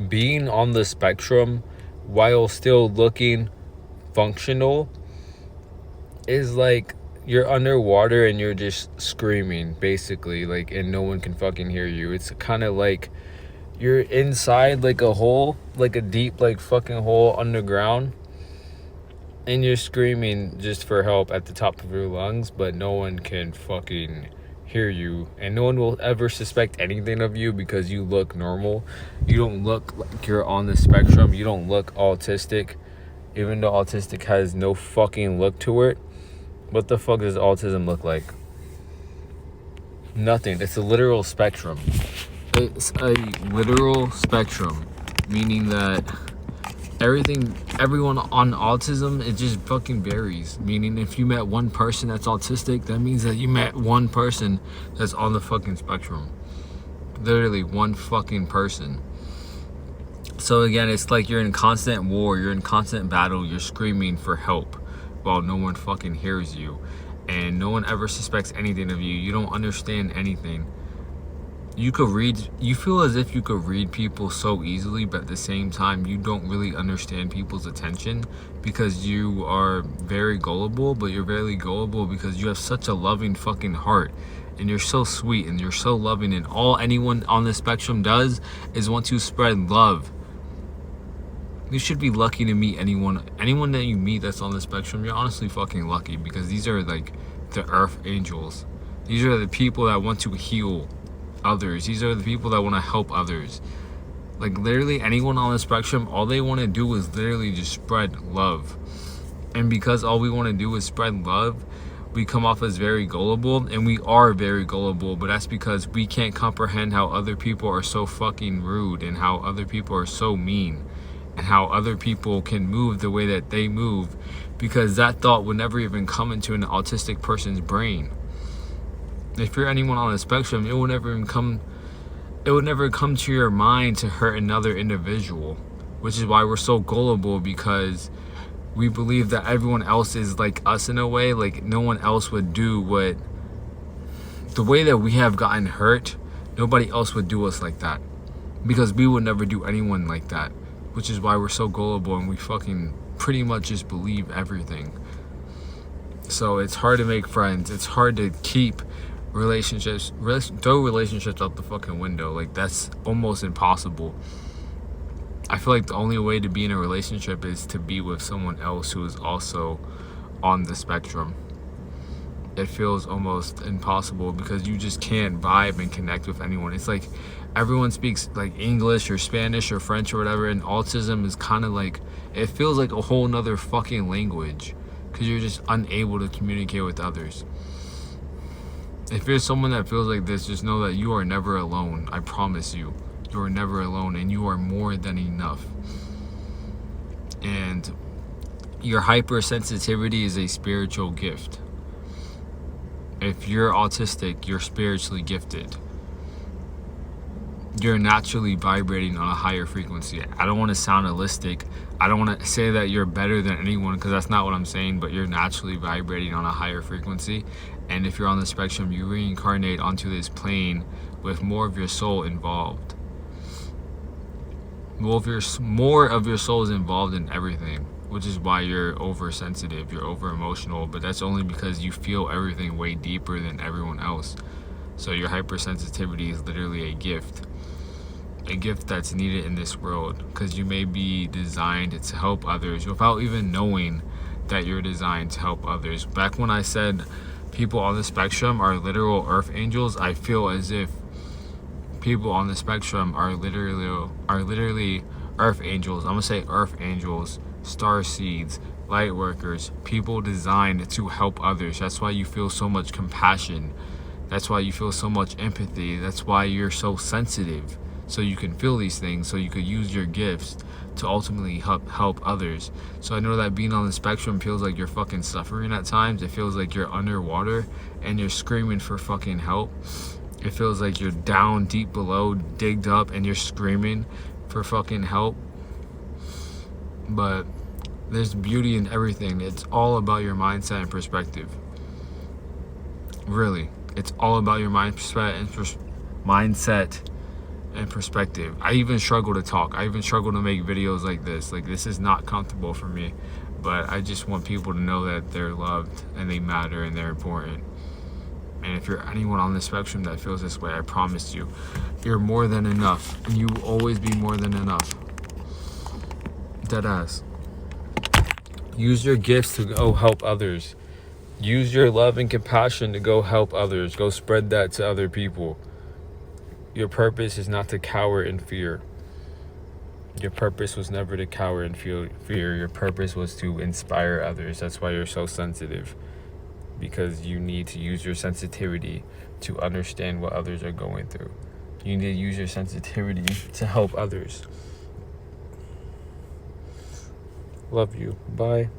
being on the spectrum while still looking functional is like you're underwater and you're just screaming, basically, like, and no one can fucking hear you. It's kind of like you're inside like a hole, like a deep, like, fucking hole underground, and you're screaming just for help at the top of your lungs, but no one can fucking hear you, and no one will ever suspect anything of you because you look normal. You don't look like you're on the spectrum. You don't look autistic, even though autistic has no fucking look to it. What the fuck does autism look like? Nothing. It's a literal spectrum. It's a literal spectrum, meaning that everyone on autism, it just fucking varies. Meaning if you met one person that's autistic, that means that you met one person that's on the fucking spectrum. Literally one fucking person. So again, it's like you're in constant war, you're in constant battle, you're screaming for help while no one fucking hears you, and no one ever suspects anything of you. You don't understand anything. You feel as if you could read people so easily, but at the same time, you don't really understand people's attention because you are very gullible, but you're very gullible because you have such a loving fucking heart, and you're so sweet, and you're so loving, and all anyone on the spectrum does is want to spread love. You should be lucky to meet anyone that you meet that's on the spectrum. You're honestly fucking lucky because these are like the earth angels. These are the people that want to heal others. These are the people that want to help others. Like literally anyone on the spectrum, all they want to do is literally just spread love. And because all we want to do is spread love, we come off as very gullible, and we are very gullible, but that's because we can't comprehend how other people are so fucking rude, and how other people are so mean, and how other people can move the way that they move, because that thought would never even come into an autistic person's brain. If you're anyone on the spectrum, it would never come to your mind to hurt another individual, which is why we're so gullible, because we believe that everyone else is like us in a way. Like no one else would do what the way that we have gotten hurt. Nobody else would do us like that, because we would never do anyone like that, which is why we're so gullible, and we fucking pretty much just believe everything. So it's hard to make friends. It's hard to keep relationships. Throw relationships out the fucking window. Like that's almost impossible. I feel like the only way to be in a relationship is to be with someone else who is also on the spectrum. It feels almost impossible because you just can't vibe and connect with anyone. It's like everyone speaks like English or Spanish or French or whatever, and autism is kind of like, it feels like a whole nother fucking language because you're just unable to communicate with others. If you're someone that feels like this, just know that you are never alone. I promise you. You are never alone, and you are more than enough. And your hypersensitivity is a spiritual gift. If you're autistic, you're spiritually gifted. You're naturally vibrating on a higher frequency. I don't want to sound holistic. I don't want to say that you're better than anyone, because that's not what I'm saying, but you're naturally vibrating on a higher frequency. And if you're on the spectrum, you reincarnate onto this plane with more of your soul involved. More of your soul is involved in everything, which is why you're oversensitive, you're over-emotional, but that's only because you feel everything way deeper than everyone else. So your hypersensitivity is literally a gift that's needed in this world, because you may be designed to help others without even knowing that you're designed to help others. Back when I said people on the spectrum are literal earth angels, I feel as if people on the spectrum are literally earth angels. I'm gonna say earth angels, star seeds, light workers, people designed to help others. That's why you feel so much compassion. That's why you feel so much empathy. That's why you're so sensitive, so you can feel these things, so you could use your gifts to ultimately help others. So I know that being on the spectrum feels like you're fucking suffering at times. It feels like you're underwater and you're screaming for fucking help. It feels like you're down deep below, digged up, and you're screaming for fucking help. But there's beauty in everything. It's all about your mindset and perspective. Really. It's all about your mindset and perspective. I even struggle to talk. I even struggle to make videos like this. Like, this is not comfortable for me. But I just want people to know that they're loved and they matter and they're important. And if you're anyone on the spectrum that feels this way, I promise you, you're more than enough. And you will always be more than enough. Deadass. Use your gifts to go help others. Use your love and compassion to go help others. Go spread that to other people. Your purpose is not to cower in fear. Your purpose was never to cower in fear. Your purpose was to inspire others. That's why you're so sensitive. Because you need to use your sensitivity to understand what others are going through. You need to use your sensitivity to help others. Love you. Bye.